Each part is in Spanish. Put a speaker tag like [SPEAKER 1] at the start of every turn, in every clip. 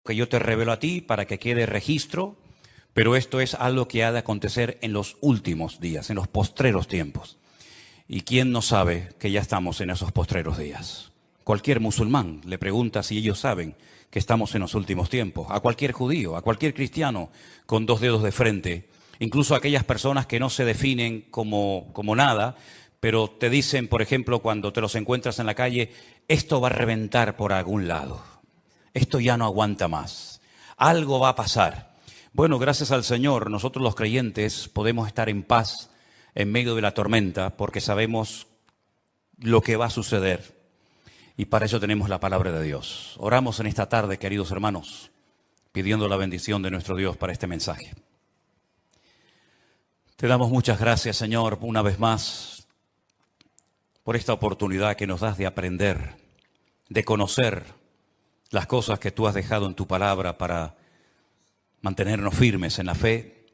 [SPEAKER 1] que yo te revelo a ti para que quede registro, pero esto es algo que ha de acontecer en los últimos días, en los postreros tiempos. ¿Y quién no sabe que ya estamos en esos postreros días? Cualquier musulmán le pregunta si ellos saben que estamos en los últimos tiempos. A cualquier judío, a cualquier cristiano con dos dedos de frente, incluso a aquellas personas que no se definen como nada, pero te dicen, por ejemplo, cuando te los encuentras en la calle, esto va a reventar por algún lado. Esto ya no aguanta más. Algo va a pasar. Bueno, gracias al Señor, nosotros los creyentes podemos estar en paz en medio de la tormenta porque sabemos lo que va a suceder. Y para eso tenemos la palabra de Dios. Oramos en esta tarde, queridos hermanos, pidiendo la bendición de nuestro Dios para este mensaje. Te damos muchas gracias, Señor, una vez más, por esta oportunidad que nos das de aprender, de conocer las cosas que tú has dejado en tu palabra para mantenernos firmes en la fe,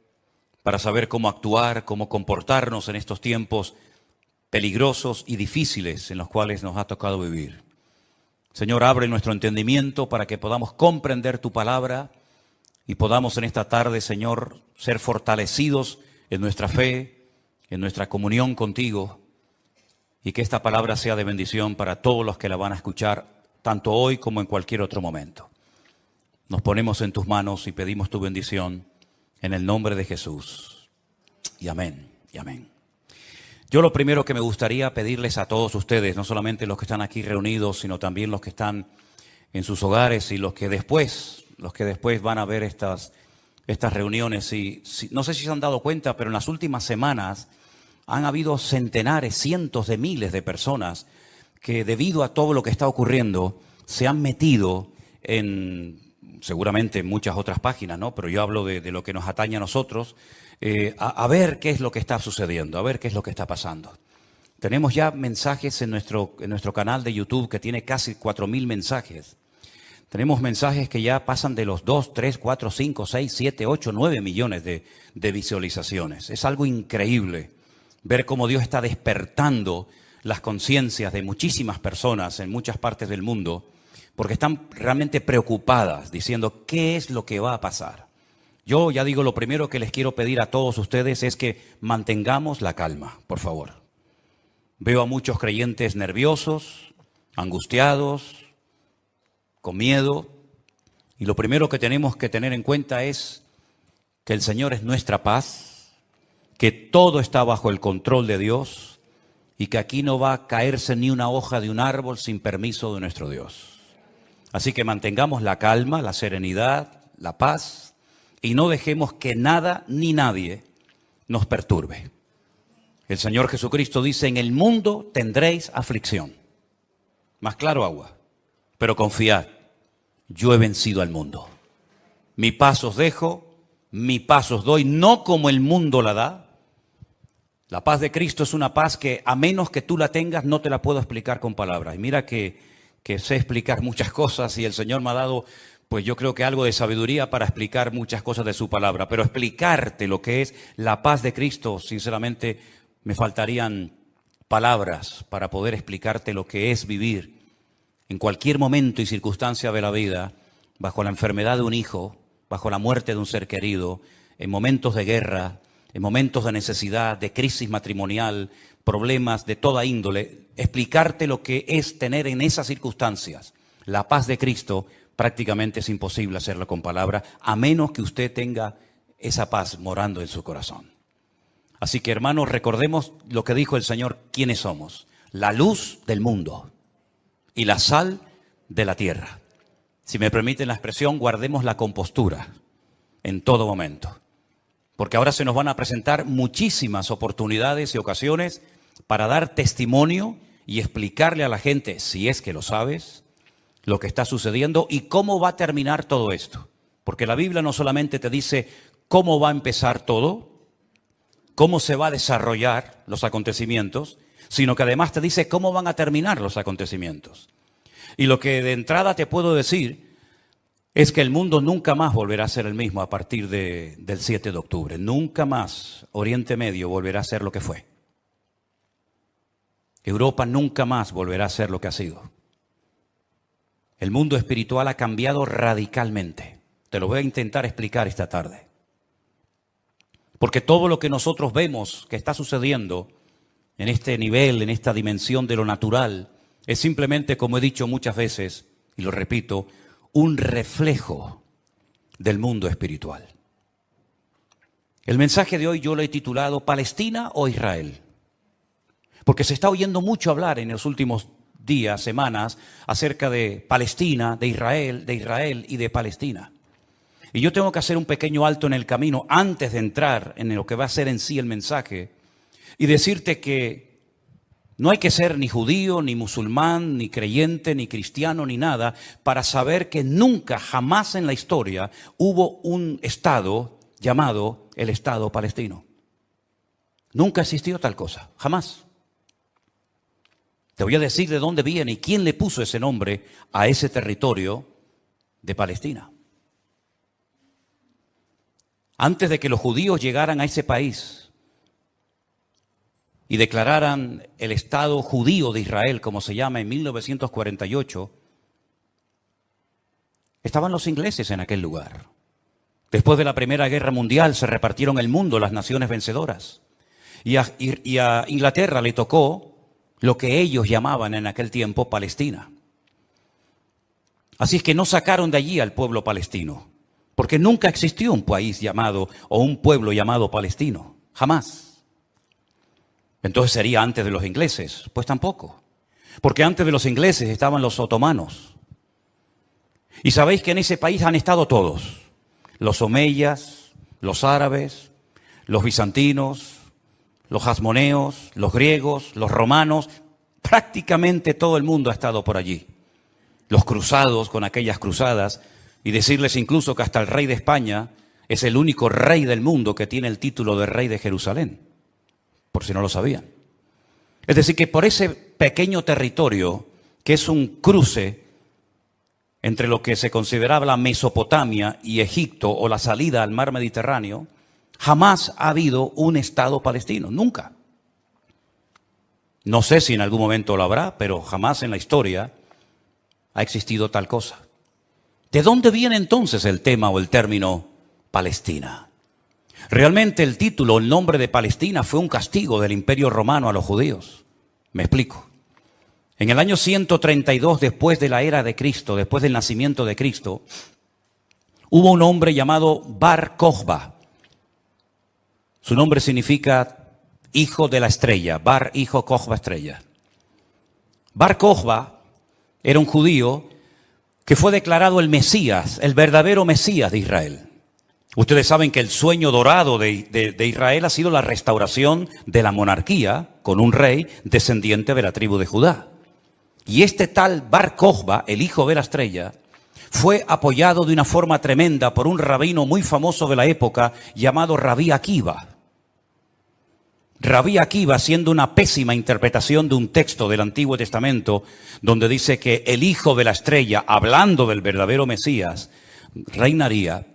[SPEAKER 1] para saber cómo actuar, cómo comportarnos en estos tiempos peligrosos y difíciles en los cuales nos ha tocado vivir. Señor, abre nuestro entendimiento para que podamos comprender tu palabra y podamos en esta tarde, Señor, ser fortalecidos en nuestra fe, en nuestra comunión contigo, y que esta palabra sea de bendición para todos los que la van a escuchar, tanto hoy como en cualquier otro momento. Nos ponemos en tus manos y pedimos tu bendición en el nombre de Jesús. Y amén, y amén. Yo lo primero que me gustaría pedirles a todos ustedes, no solamente los que están aquí reunidos, sino también los que están en sus hogares y los que después van a ver estas reuniones. No sé si se han dado cuenta, pero en las últimas semanas han habido centenares, cientos de miles de personas que debido a todo lo que está ocurriendo se han metido en, seguramente en muchas otras páginas, ¿no? Pero yo hablo de lo que nos atañe a nosotros, a ver qué es lo que está sucediendo, a ver qué es lo que está pasando. Tenemos ya mensajes en nuestro canal de YouTube que tiene casi 4.000 mensajes. Tenemos mensajes que ya pasan de los 2, 3, 4, 5, 6, 7, 8, 9 millones de visualizaciones. Es algo increíble ver cómo Dios está despertando las conciencias de muchísimas personas en muchas partes del mundo, porque están realmente preocupadas, diciendo, ¿qué es lo que va a pasar? Yo ya digo, lo primero que les quiero pedir a todos ustedes es que mantengamos la calma, por favor. Veo a muchos creyentes nerviosos, angustiados, con miedo, y lo primero que tenemos que tener en cuenta es que el Señor es nuestra paz, que todo está bajo el control de Dios y que aquí no va a caerse ni una hoja de un árbol sin permiso de nuestro Dios. Así que mantengamos la calma, la serenidad, la paz y no dejemos que nada ni nadie nos perturbe. El Señor Jesucristo dice, en el mundo tendréis aflicción. Más claro agua, pero confiad, yo he vencido al mundo. Mi paz os dejo, mi paz os doy, no como el mundo la da. La paz de Cristo es una paz que a menos que tú la tengas no te la puedo explicar con palabras. Y mira que sé explicar muchas cosas y el Señor me ha dado, pues yo creo que algo de sabiduría para explicar muchas cosas de su palabra. Pero explicarte lo que es la paz de Cristo, sinceramente me faltarían palabras para poder explicarte lo que es vivir en cualquier momento y circunstancia de la vida, bajo la enfermedad de un hijo, bajo la muerte de un ser querido, en momentos de guerra, en momentos de necesidad, de crisis matrimonial, problemas de toda índole, explicarte lo que es tener en esas circunstancias la paz de Cristo, prácticamente es imposible hacerlo con palabras, a menos que usted tenga esa paz morando en su corazón. Así que, hermanos, recordemos lo que dijo el Señor, quiénes somos: la luz del mundo y la sal de la tierra. Si me permiten la expresión, guardemos la compostura en todo momento. Porque ahora se nos van a presentar muchísimas oportunidades y ocasiones para dar testimonio y explicarle a la gente, si es que lo sabes, lo que está sucediendo y cómo va a terminar todo esto. Porque la Biblia no solamente te dice cómo va a empezar todo, cómo se va a desarrollar los acontecimientos, sino que además te dice cómo van a terminar los acontecimientos. Y lo que de entrada te puedo decir es que el mundo nunca más volverá a ser el mismo a partir del 7 de octubre. Nunca más Oriente Medio volverá a ser lo que fue. Europa nunca más volverá a ser lo que ha sido. El mundo espiritual ha cambiado radicalmente. Te lo voy a intentar explicar esta tarde. Porque todo lo que nosotros vemos que está sucediendo en este nivel, en esta dimensión de lo natural, es simplemente, como he dicho muchas veces, y lo repito, un reflejo del mundo espiritual. El mensaje de hoy yo lo he titulado ¿Palestina o Israel? Porque se está oyendo mucho hablar en los últimos días, semanas, acerca de Palestina, de Israel y de Palestina. Y yo tengo que hacer un pequeño alto en el camino antes de entrar en lo que va a ser en sí el mensaje y decirte que no hay que ser ni judío, ni musulmán, ni creyente, ni cristiano, ni nada para saber que nunca, jamás en la historia hubo un Estado llamado el Estado palestino. Nunca existió tal cosa, jamás. Te voy a decir de dónde viene y quién le puso ese nombre a ese territorio de Palestina. Antes de que los judíos llegaran a ese país y declararan el Estado judío de Israel, como se llama en 1948, estaban los ingleses en aquel lugar. Después de la Primera Guerra Mundial se repartieron el mundo las naciones vencedoras. Y a Inglaterra le tocó lo que ellos llamaban en aquel tiempo Palestina. Así es que no sacaron de allí al pueblo palestino. Porque nunca existió un país llamado o un pueblo llamado palestino. Jamás. Entonces sería antes de los ingleses. Pues tampoco. Porque antes de los ingleses estaban los otomanos. Y sabéis que en ese país han estado todos. Los omeyas, los árabes, los bizantinos, los hasmoneos, los griegos, los romanos. Prácticamente todo el mundo ha estado por allí. Los cruzados con aquellas cruzadas. Y decirles incluso que hasta el rey de España es el único rey del mundo que tiene el título de rey de Jerusalén, por si no lo sabían. Es decir, que por ese pequeño territorio, que es un cruce entre lo que se consideraba la Mesopotamia y Egipto o la salida al mar Mediterráneo, jamás ha habido un Estado palestino, nunca. No sé si en algún momento lo habrá, pero jamás en la historia ha existido tal cosa. ¿De dónde viene entonces el tema o el término Palestina? Realmente el título, el nombre de Palestina fue un castigo del Imperio Romano a los judíos. Me explico. En el año 132 después de la era de Cristo, después del nacimiento de Cristo, hubo un hombre llamado Bar Kokhba. Su nombre significa hijo de la estrella, Bar, hijo, Kokhba, estrella. Bar Kokhba era un judío que fue declarado el Mesías, el verdadero Mesías de Israel. Ustedes saben que el sueño dorado de Israel ha sido la restauración de la monarquía con un rey descendiente de la tribu de Judá. Y este tal Bar Kokhba, el hijo de la estrella, fue apoyado de una forma tremenda por un rabino muy famoso de la época llamado Rabí Akiva. Rabí Akiva, haciendo una pésima interpretación de un texto del Antiguo Testamento, donde dice que el hijo de la estrella, hablando del verdadero Mesías, reinaría,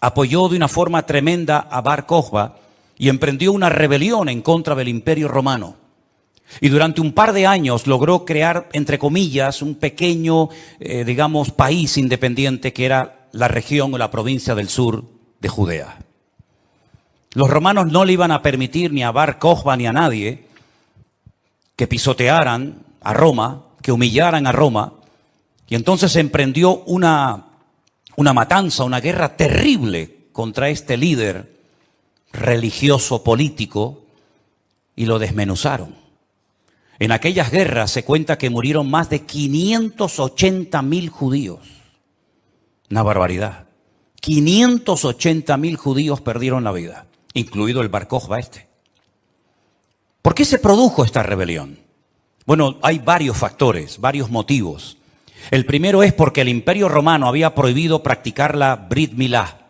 [SPEAKER 1] apoyó de una forma tremenda a Bar Kokhba y emprendió una rebelión en contra del Imperio Romano. Y durante un par de años logró crear, entre comillas, un pequeño, país independiente que era la región o la provincia del sur de Judea. Los romanos no le iban a permitir ni a Bar Kokhba ni a nadie que pisotearan a Roma, que humillaran a Roma. Y entonces se emprendió una matanza, una guerra terrible contra este líder religioso político y lo desmenuzaron. En aquellas guerras se cuenta que murieron más de 580.000 judíos. Una barbaridad. 580.000 judíos perdieron la vida, incluido el Bar Kokhba este. ¿Por qué se produjo esta rebelión? Bueno, hay varios factores, varios motivos. El primero es porque el Imperio Romano había prohibido practicar la Brit Milá,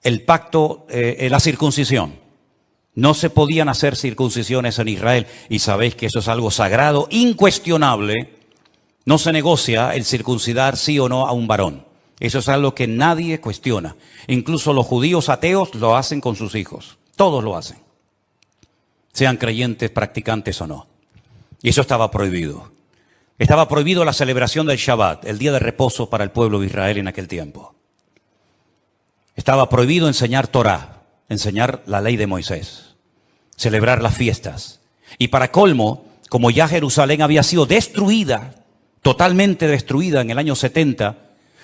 [SPEAKER 1] el pacto, la circuncisión. No se podían hacer circuncisiones en Israel y sabéis que eso es algo sagrado, incuestionable. No se negocia el circuncidar sí o no a un varón. Eso es algo que nadie cuestiona. Incluso los judíos ateos lo hacen con sus hijos. Todos lo hacen. Sean creyentes, practicantes o no. Y eso estaba prohibido. Estaba prohibido la celebración del Shabbat, el día de reposo para el pueblo de Israel en aquel tiempo. Estaba prohibido enseñar Torah, enseñar la ley de Moisés, celebrar las fiestas. Y para colmo, como ya Jerusalén había sido destruida, totalmente destruida en el año 70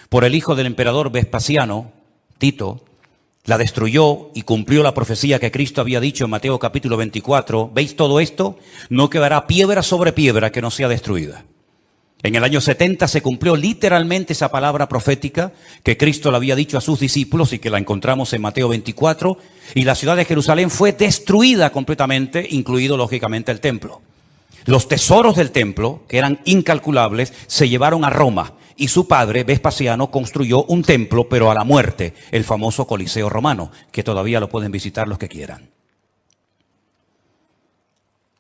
[SPEAKER 1] por el hijo del emperador Vespasiano, Tito, la destruyó y cumplió la profecía que Cristo había dicho en Mateo capítulo 24. ¿Veis todo esto? No quedará piedra sobre piedra que no sea destruida. En el año 70 se cumplió literalmente esa palabra profética que Cristo le había dicho a sus discípulos y que la encontramos en Mateo 24, y la ciudad de Jerusalén fue destruida completamente, incluido lógicamente el templo. Los tesoros del templo, que eran incalculables, se llevaron a Roma y su padre, Vespasiano, construyó un templo, pero a la muerte, el famoso Coliseo romano, que todavía lo pueden visitar los que quieran.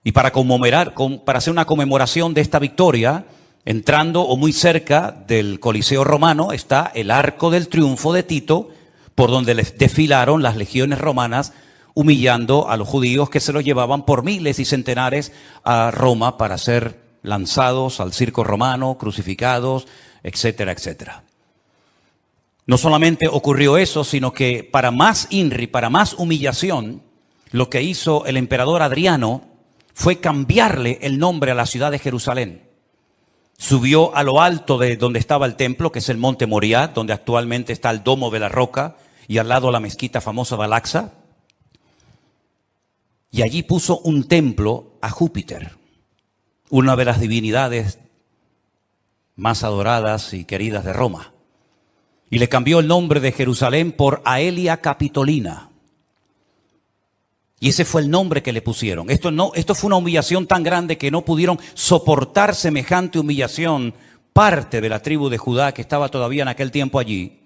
[SPEAKER 1] Y para hacer una conmemoración de esta victoria, entrando o muy cerca del Coliseo romano está el Arco del Triunfo de Tito, por donde les desfilaron las legiones romanas, humillando a los judíos que se los llevaban por miles y centenares a Roma para ser lanzados al circo romano, crucificados, etcétera, etcétera. No solamente ocurrió eso, sino que para más INRI, para más humillación, lo que hizo el emperador Adriano fue cambiarle el nombre a la ciudad de Jerusalén. Subió a lo alto de donde estaba el templo, que es el monte Moriah, donde actualmente está el Domo de la Roca, y al lado la mezquita famosa de Al-Aqsa. Y allí puso un templo a Júpiter, una de las divinidades más adoradas y queridas de Roma. Y le cambió el nombre de Jerusalén por Aelia Capitolina. Y ese fue el nombre que le pusieron. Esto fue una humillación tan grande que no pudieron soportar semejante humillación parte de la tribu de Judá que estaba todavía en aquel tiempo allí,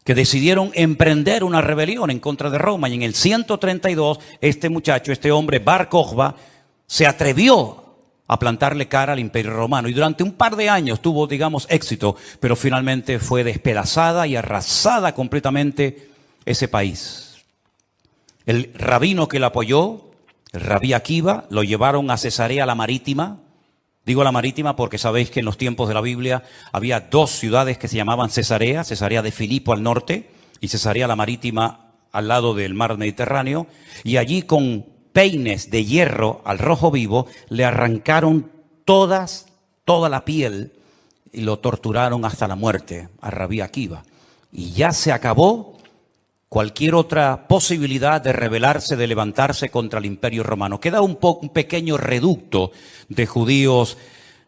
[SPEAKER 1] que decidieron emprender una rebelión en contra de Roma. Y en el 132, este hombre, Bar Kokhba, se atrevió a plantarle cara al Imperio Romano. Y durante un par de años tuvo, éxito, pero finalmente fue despedazada y arrasada completamente ese país. El rabino que lo apoyó, el rabí Akiva, lo llevaron a Cesarea la Marítima. Digo la Marítima porque sabéis que en los tiempos de la Biblia había dos ciudades que se llamaban Cesarea, Cesarea de Filipo al norte y Cesarea la Marítima al lado del mar Mediterráneo. Y allí con peines de hierro al rojo vivo le arrancaron toda la piel y lo torturaron hasta la muerte a rabí Akiva. Y ya se acabó cualquier otra posibilidad de rebelarse, de levantarse contra el Imperio Romano. Queda un pequeño reducto de judíos,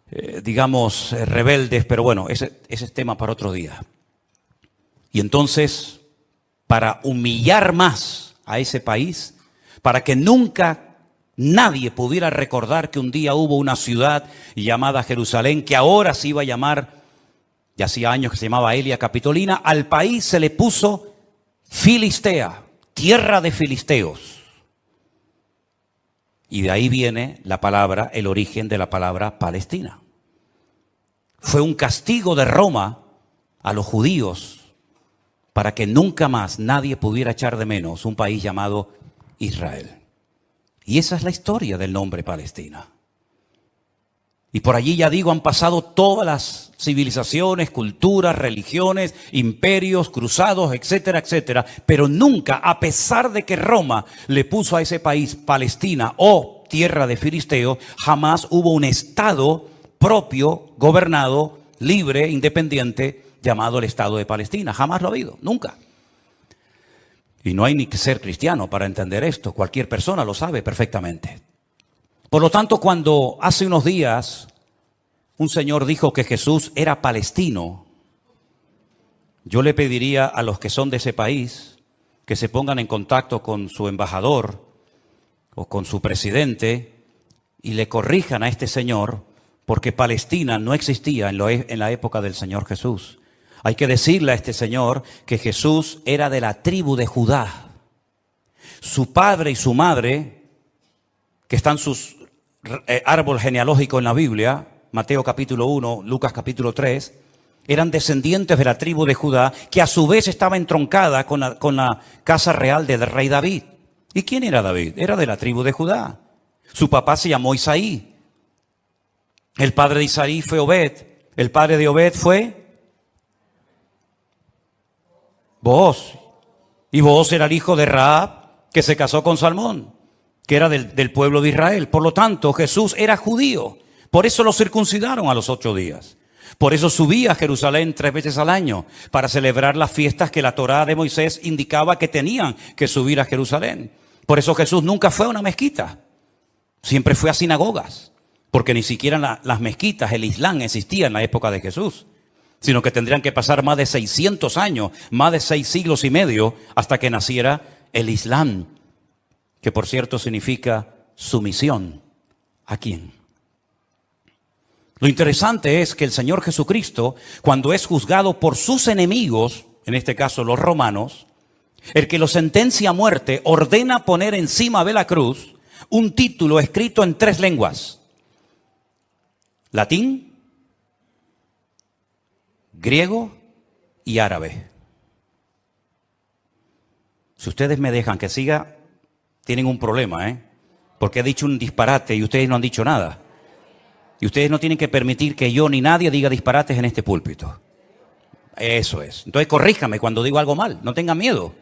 [SPEAKER 1] rebeldes, pero bueno, ese es tema para otro día. Y entonces, para humillar más a ese país, para que nunca nadie pudiera recordar que un día hubo una ciudad llamada Jerusalén, que ahora se iba a llamar, ya hacía años que se llamaba Aelia Capitolina, al país se le puso Filistea, tierra de filisteos. Y de ahí viene la palabra, el origen de la palabra Palestina. Fue un castigo de Roma a los judíos para que nunca más nadie pudiera echar de menos un país llamado Israel. Y esa es la historia del nombre Palestina. Y por allí, han pasado todas las civilizaciones, culturas, religiones, imperios, cruzados, etcétera, etcétera. Pero nunca, a pesar de que Roma le puso a ese país Palestina o tierra de filisteos, jamás hubo un estado propio, gobernado, libre, independiente, llamado el Estado de Palestina. Jamás lo ha habido, nunca. Y no hay ni que ser cristiano para entender esto. Cualquier persona lo sabe perfectamente. Por lo tanto, cuando hace unos días un señor dijo que Jesús era palestino, yo le pediría a los que son de ese país que se pongan en contacto con su embajador o con su presidente y le corrijan a este señor, porque Palestina no existía en la época del Señor Jesús. Hay que decirle a este señor que Jesús era de la tribu de Judá. Su padre y su madre, que están sus árbol genealógico en la Biblia, Mateo capítulo 1, Lucas capítulo 3, eran descendientes de la tribu de Judá, que a su vez estaba entroncada con la casa real del rey David. ¿Y quién era David? Era de la tribu de Judá. Su papá se llamó Isaí. El padre de Isaí fue Obed. El padre de Obed fue Booz. Y Booz era el hijo de Rahab, que se casó con Salmón, que era del pueblo de Israel. Por lo tanto, Jesús era judío. Por eso lo circuncidaron a los 8 días. Por eso subía a Jerusalén 3 veces al año, para celebrar las fiestas que la Torá de Moisés indicaba que tenían que subir a Jerusalén. Por eso Jesús nunca fue a una mezquita. Siempre fue a sinagogas. Porque ni siquiera las mezquitas, el Islam, existía en la época de Jesús, sino que tendrían que pasar más de 600 años, más de 6 siglos y medio, hasta que naciera el Islam, que por cierto significa sumisión. ¿A quién? Lo interesante es que el Señor Jesucristo, cuando es juzgado por sus enemigos, en este caso los romanos, el que lo sentencia a muerte ordena poner encima de la cruz un título escrito en 3 lenguas. Latín, griego y árabe. Si ustedes me dejan que siga, tienen un problema, porque he dicho un disparate y ustedes no han dicho nada. Y ustedes no tienen que permitir que yo ni nadie diga disparates en este púlpito. Eso es. Entonces corríjame cuando digo algo mal, no tengan miedo.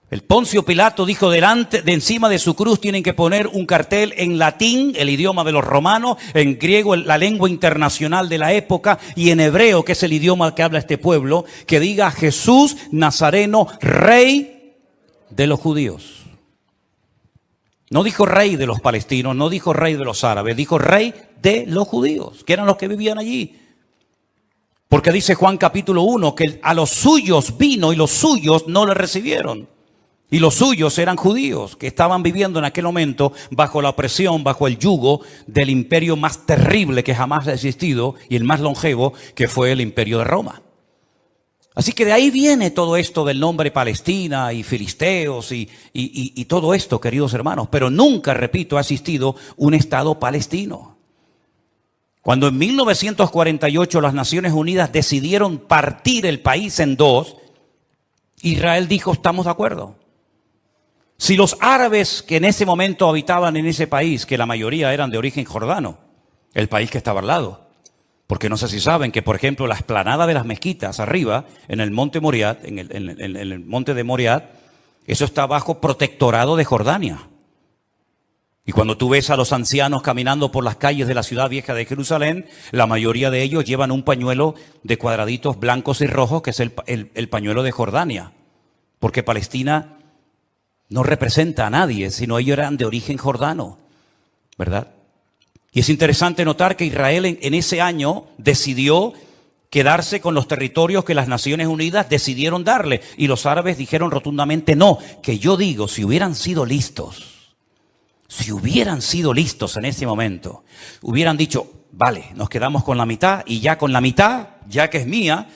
[SPEAKER 1] El Poncio Pilato dijo de encima de su cruz tienen que poner un cartel en latín, el idioma de los romanos, en griego, la lengua internacional de la época, y en hebreo, que es el idioma que habla este pueblo, que diga Jesús Nazareno, rey de los judíos. No dijo rey de los palestinos, no dijo rey de los árabes, dijo rey de los judíos, que eran los que vivían allí. Porque dice Juan capítulo 1 que a los suyos vino y los suyos no le recibieron. Y los suyos eran judíos que estaban viviendo en aquel momento bajo la opresión, bajo el yugo del imperio más terrible que jamás ha existido y el más longevo, que fue el imperio de Roma. Así que de ahí viene todo esto del nombre Palestina y filisteos y todo esto, queridos hermanos. Pero nunca, repito, ha existido un Estado palestino. Cuando en 1948 las Naciones Unidas decidieron partir el país en 2, Israel dijo, estamos de acuerdo. Si los árabes que en ese momento habitaban en ese país, que la mayoría eran de origen jordano, el país que estaba al lado, porque no sé si saben que, por ejemplo, la explanada de las mezquitas arriba, en el monte Moriat, en el monte de Moriat, eso está bajo protectorado de Jordania. Y cuando tú ves a los ancianos caminando por las calles de la ciudad vieja de Jerusalén, la mayoría de ellos llevan un pañuelo de cuadraditos blancos y rojos, que es el pañuelo de Jordania, porque Palestina no representa a nadie, sino ellos eran de origen jordano, ¿verdad? Y es interesante notar que Israel en ese año decidió quedarse con los territorios que las Naciones Unidas decidieron darle. Y los árabes dijeron rotundamente no, que yo digo, si hubieran sido listos en ese momento, hubieran dicho, vale, nos quedamos con la mitad y ya con la mitad, ya que es mía,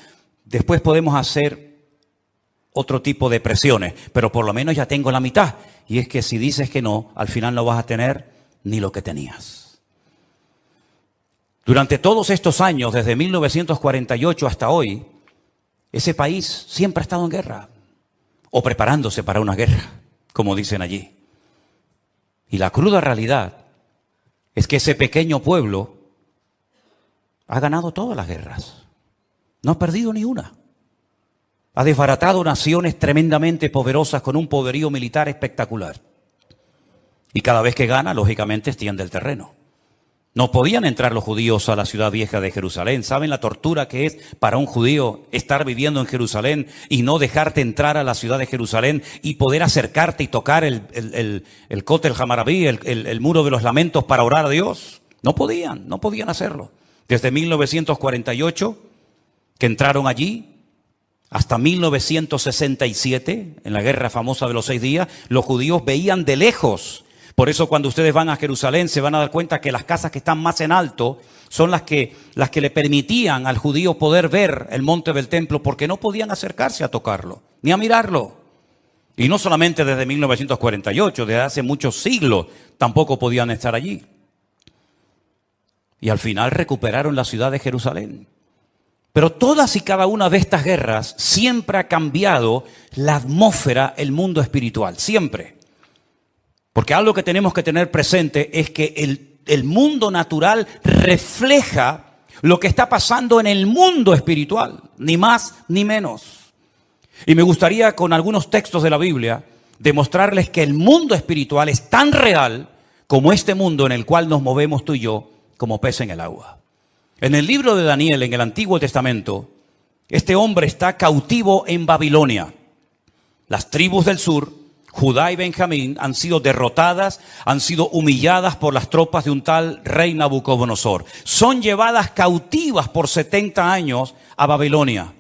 [SPEAKER 1] después podemos hacer otro tipo de presiones, pero por lo menos ya tengo la mitad. Y es que si dices que no, al final no vas a tener ni lo que tenías. Durante todos estos años, desde 1948 hasta hoy, ese país siempre ha estado en guerra, o preparándose para una guerra, como dicen allí. Y la cruda realidad es que ese pequeño pueblo ha ganado todas las guerras, no ha perdido ni una. Ha desbaratado naciones tremendamente poderosas con un poderío militar espectacular. Y cada vez que gana, lógicamente, extiende el terreno. No podían entrar los judíos a la ciudad vieja de Jerusalén. ¿Saben la tortura que es para un judío estar viviendo en Jerusalén y no dejarte entrar a la ciudad de Jerusalén y poder acercarte y tocar el Kotel Hamarabí, el muro de los lamentos, para orar a Dios? No podían hacerlo. Desde 1948, que entraron allí, hasta 1967, en la guerra famosa de los 6 días, los judíos veían de lejos. Por eso cuando ustedes van a Jerusalén se van a dar cuenta que las casas que están más en alto son las que le permitían al judío poder ver el monte del templo, porque no podían acercarse a tocarlo, ni a mirarlo. Y no solamente desde 1948, desde hace muchos siglos tampoco podían estar allí. Y al final recuperaron la ciudad de Jerusalén. Pero todas y cada una de estas guerras siempre ha cambiado la atmósfera, el mundo espiritual, siempre. Porque algo que tenemos que tener presente es que el mundo natural refleja lo que está pasando en el mundo espiritual, ni más ni menos. Y me gustaría con algunos textos de la Biblia demostrarles que el mundo espiritual es tan real como este mundo en el cual nos movemos tú y yo como pez en el agua. En el libro de Daniel, en el Antiguo Testamento, este hombre está cautivo en Babilonia. Las tribus del sur, Judá y Benjamín, han sido derrotadas, han sido humilladas por las tropas de un tal rey Nabucodonosor. Son llevadas cautivas por 70 años a Babilonia.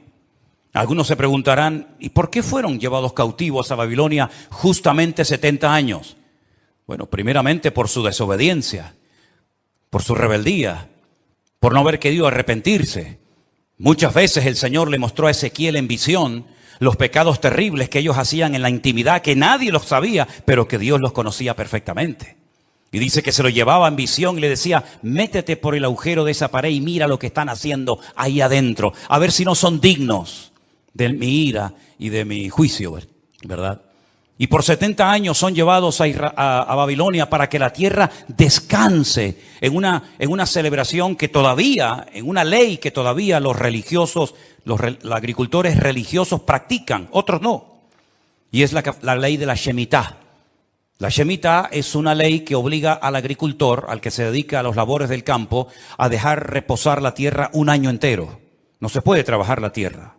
[SPEAKER 1] Algunos se preguntarán, ¿y por qué fueron llevados cautivos a Babilonia justamente 70 años? Bueno, primeramente por su desobediencia, por su rebeldía, por no haber querido arrepentirse. Muchas veces el Señor le mostró a Ezequiel en visión los pecados terribles que ellos hacían en la intimidad, que nadie los sabía, pero que Dios los conocía perfectamente. Y dice que se lo llevaba en visión y le decía, métete por el agujero de esa pared y mira lo que están haciendo ahí adentro, a ver si no son dignos de mi ira y de mi juicio, ¿verdad? Y por 70 años son llevados a Babilonia para que la tierra descanse en una celebración que todavía, en una ley que todavía los religiosos, los agricultores religiosos practican, otros no. Y es la ley de la Shemitah. La Shemitah es una ley que obliga al agricultor, al que se dedica a los labores del campo, a dejar reposar la tierra un año entero. No se puede trabajar la tierra.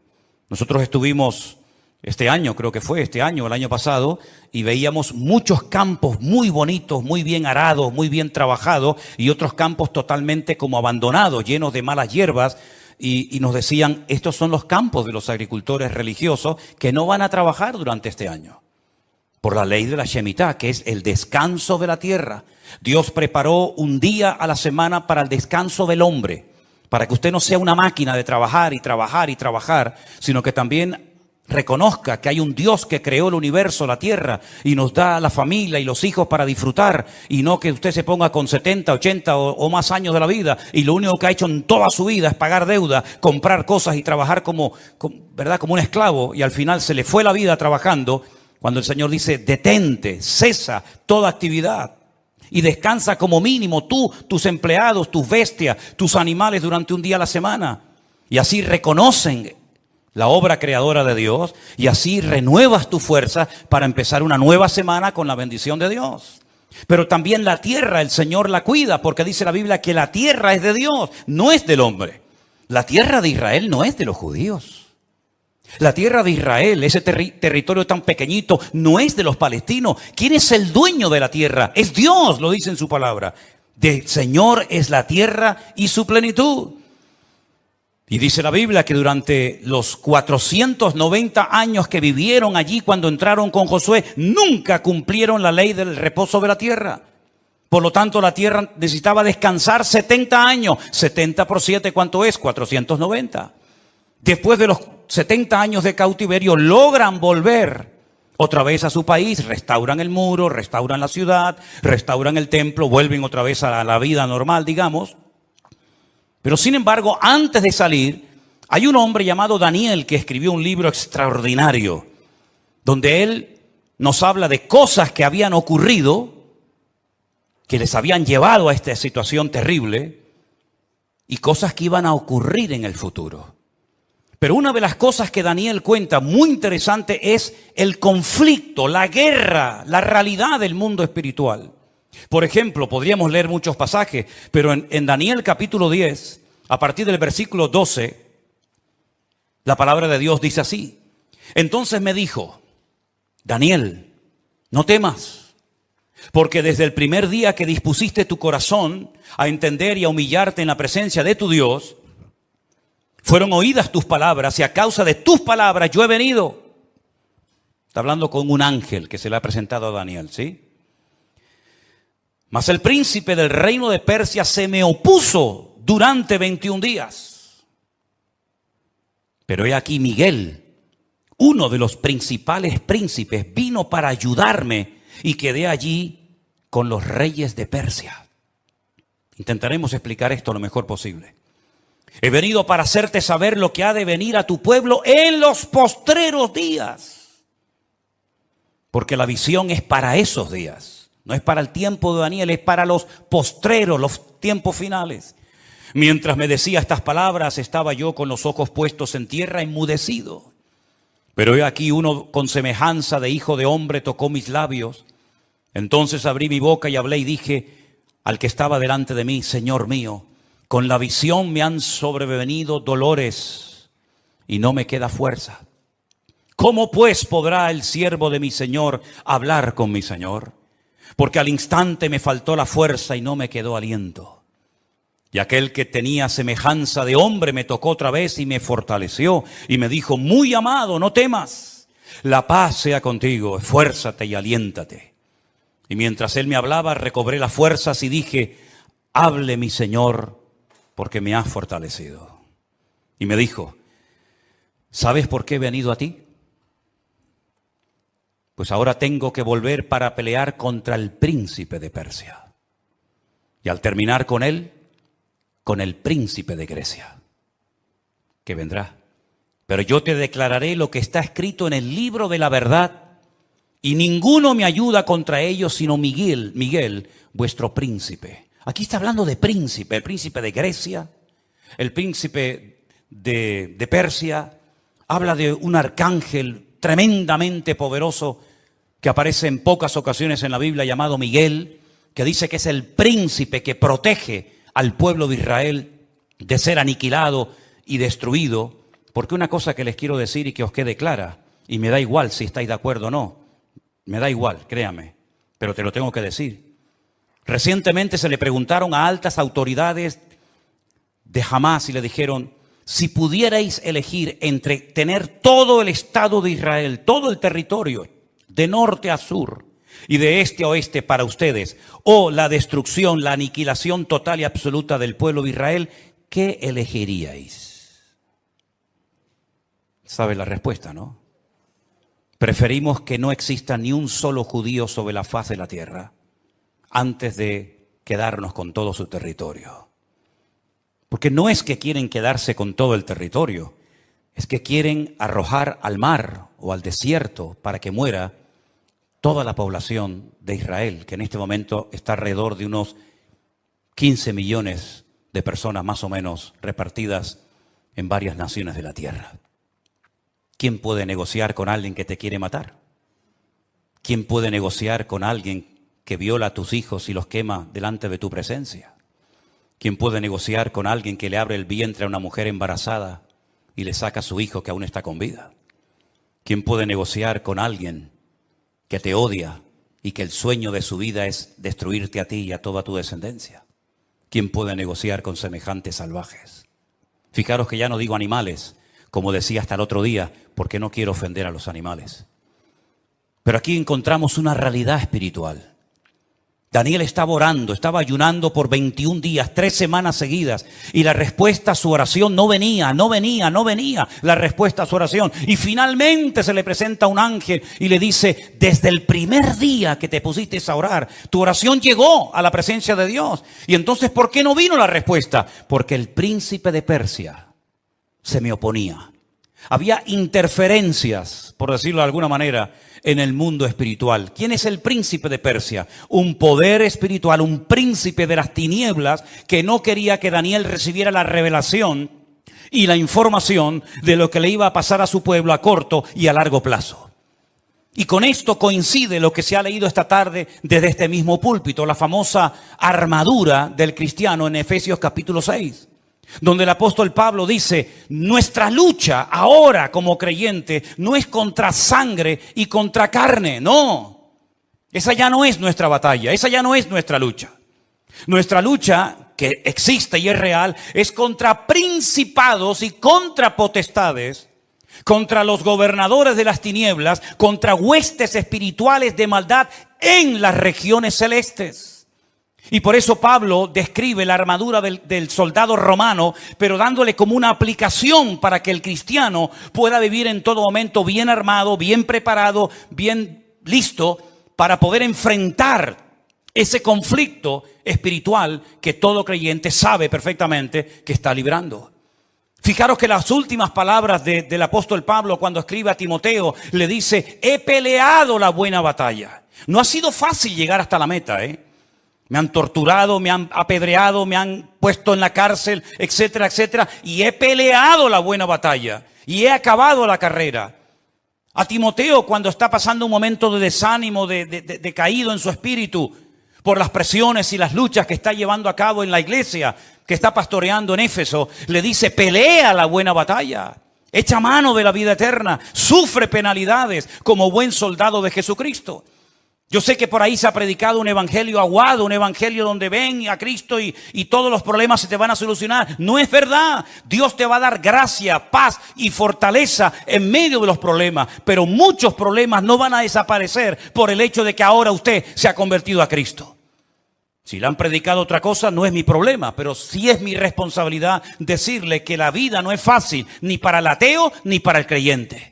[SPEAKER 1] Nosotros estuvimos este año, creo que fue este año, el año pasado, y veíamos muchos campos muy bonitos, muy bien arados, muy bien trabajados, y otros campos totalmente como abandonados, llenos de malas hierbas, y nos decían, estos son los campos de los agricultores religiosos que no van a trabajar durante este año. Por la ley de la Shemitah, que es el descanso de la tierra. Dios preparó un día a la semana para el descanso del hombre, para que usted no sea una máquina de trabajar y trabajar y trabajar, sino que también reconozca que hay un Dios que creó el universo, la tierra, y nos da la familia y los hijos para disfrutar, y no que usted se ponga con 70, 80 o más años de la vida, y lo único que ha hecho en toda su vida es pagar deuda, comprar cosas y trabajar ¿verdad? Como un esclavo, y al final se le fue la vida trabajando, cuando el Señor dice, detente, cesa toda actividad. Y descansa como mínimo tú, tus empleados, tus bestias, tus animales durante un día a la semana. Y así reconocen la obra creadora de Dios y así renuevas tu fuerza para empezar una nueva semana con la bendición de Dios. Pero también la tierra, el Señor la cuida, porque dice la Biblia que la tierra es de Dios, no es del hombre. La tierra de Israel no es de los judíos. La tierra de Israel, ese territorio tan pequeñito, no es de los palestinos. ¿Quién es el dueño de la tierra? Es Dios, lo dice en su palabra. Del Señor es la tierra y su plenitud. Y dice la Biblia que durante los 490 años que vivieron allí cuando entraron con Josué, nunca cumplieron la ley del reposo de la tierra. Por lo tanto, la tierra necesitaba descansar 70 años. 70 por 7, ¿cuánto es? 490. Después de los 70 años de cautiverio, logran volver otra vez a su país, restauran el muro, restauran la ciudad, restauran el templo, vuelven otra vez a la vida normal, digamos. Pero sin embargo, antes de salir, hay un hombre llamado Daniel que escribió un libro extraordinario, donde él nos habla de cosas que habían ocurrido, que les habían llevado a esta situación terrible, y cosas que iban a ocurrir en el futuro. Pero una de las cosas que Daniel cuenta muy interesante es el conflicto, la guerra, la realidad del mundo espiritual. Por ejemplo, podríamos leer muchos pasajes, pero en Daniel capítulo 10, a partir del versículo 12, la palabra de Dios dice así. Entonces me dijo, Daniel, no temas, porque desde el primer día que dispusiste tu corazón a entender y a humillarte en la presencia de tu Dios, fueron oídas tus palabras y a causa de tus palabras yo he venido. Está hablando con un ángel que se le ha presentado a Daniel, ¿sí? Mas el príncipe del reino de Persia se me opuso durante 21 días. Pero he aquí Miguel, uno de los principales príncipes, vino para ayudarme y quedé allí con los reyes de Persia. Intentaremos explicar esto lo mejor posible. He venido para hacerte saber lo que ha de venir a tu pueblo en los postreros días. Porque la visión es para esos días. No es para el tiempo de Daniel, es para los postreros, los tiempos finales. Mientras me decía estas palabras, estaba yo con los ojos puestos en tierra, enmudecido. Pero he aquí uno con semejanza de hijo de hombre tocó mis labios. Entonces abrí mi boca y hablé y dije al que estaba delante de mí: Señor mío, con la visión me han sobrevenido dolores y no me queda fuerza. ¿Cómo pues podrá el siervo de mi Señor hablar con mi Señor? Porque al instante me faltó la fuerza y no me quedó aliento. Y aquel que tenía semejanza de hombre me tocó otra vez y me fortaleció y me dijo: muy amado, no temas, la paz sea contigo, esfuérzate y aliéntate. Y mientras él me hablaba, recobré las fuerzas y dije: hable mi Señor, porque me has fortalecido. Y me dijo: ¿sabes por qué he venido a ti? Pues ahora tengo que volver para pelear contra el príncipe de Persia. Y al terminar con él, con el príncipe de Grecia, que vendrá. Pero yo te declararé lo que está escrito en el libro de la verdad, y ninguno me ayuda contra ellos sino Miguel, vuestro príncipe. Aquí está hablando de príncipe, el príncipe de Grecia, el príncipe de Persia. Habla de un arcángel tremendamente poderoso que aparece en pocas ocasiones en la Biblia, llamado Miguel, que dice que es el príncipe que protege al pueblo de Israel de ser aniquilado y destruido. Porque una cosa que les quiero decir y que os quede clara, y me da igual si estáis de acuerdo o no, me da igual, créame, pero te lo tengo que decir. Recientemente se le preguntaron a altas autoridades de Hamás y le dijeron: si pudierais elegir entre tener todo el Estado de Israel, todo el territorio, de norte a sur y de este a oeste para ustedes, o la destrucción, la aniquilación total y absoluta del pueblo de Israel, ¿qué elegiríais? ¿Sabe la respuesta, no? Preferimos que no exista ni un solo judío sobre la faz de la tierra antes de quedarnos con todo su territorio. Porque no es que quieren quedarse con todo el territorio, es que quieren arrojar al mar o al desierto para que muera toda la población de Israel, que en este momento está alrededor de unos 15 millones de personas más o menos repartidas en varias naciones de la tierra. ¿Quién puede negociar con alguien que te quiere matar? ¿Quién puede negociar con alguien que viola a tus hijos y los quema delante de tu presencia? ¿Quién puede negociar con alguien que le abre el vientre a una mujer embarazada y le saca a su hijo que aún está con vida? ¿Quién puede negociar con alguien que te odia y que el sueño de su vida es destruirte a ti y a toda tu descendencia? ¿Quién puede negociar con semejantes salvajes? Fijaros que ya no digo animales, como decía hasta el otro día, porque no quiero ofender a los animales. Pero aquí encontramos una realidad espiritual. Daniel estaba orando, estaba ayunando por 21 días, 3 semanas seguidas, y la respuesta a su oración no venía la respuesta a su oración. Y finalmente se le presenta un ángel y le dice: desde el primer día que te pusiste a orar, tu oración llegó a la presencia de Dios. Y entonces, ¿por qué no vino la respuesta? Porque el príncipe de Persia se me oponía. Había interferencias, por decirlo de alguna manera, en el mundo espiritual. ¿Quién es el príncipe de Persia? Un poder espiritual, un príncipe de las tinieblas que no quería que Daniel recibiera la revelación y la información de lo que le iba a pasar a su pueblo a corto y a largo plazo. Y con esto coincide lo que se ha leído esta tarde desde este mismo púlpito, la famosa armadura del cristiano en Efesios capítulo 6. Donde el apóstol Pablo dice: nuestra lucha ahora como creyente no es contra sangre y contra carne, no. Esa ya no es nuestra batalla, esa ya no es nuestra lucha. Nuestra lucha, que existe y es real, es contra principados y contra potestades, contra los gobernadores de las tinieblas, contra huestes espirituales de maldad en las regiones celestes. Y por eso Pablo describe la armadura del soldado romano, pero dándole como una aplicación para que el cristiano pueda vivir en todo momento bien armado, bien preparado, bien listo para poder enfrentar ese conflicto espiritual que todo creyente sabe perfectamente que está librando. Fijaros que las últimas palabras del apóstol Pablo cuando escribe a Timoteo le dice: he peleado la buena batalla. No ha sido fácil llegar hasta la meta, ¿eh? Me han torturado, me han apedreado, me han puesto en la cárcel, etcétera, etcétera. Y he peleado la buena batalla y he acabado la carrera. A Timoteo, cuando está pasando un momento de desánimo, de caído en su espíritu, por las presiones y las luchas que está llevando a cabo en la iglesia, que está pastoreando en Éfeso, le dice, pelea la buena batalla, echa mano de la vida eterna, sufre penalidades como buen soldado de Jesucristo. Yo sé que por ahí se ha predicado un evangelio aguado, un evangelio donde ven a Cristo y todos los problemas se te van a solucionar. No es verdad. Dios te va a dar gracia, paz y fortaleza en medio de los problemas. Pero muchos problemas no van a desaparecer por el hecho de que ahora usted se ha convertido a Cristo. Si le han predicado otra cosa, no es mi problema, pero sí es mi responsabilidad decirle que la vida no es fácil, ni para el ateo ni para el creyente.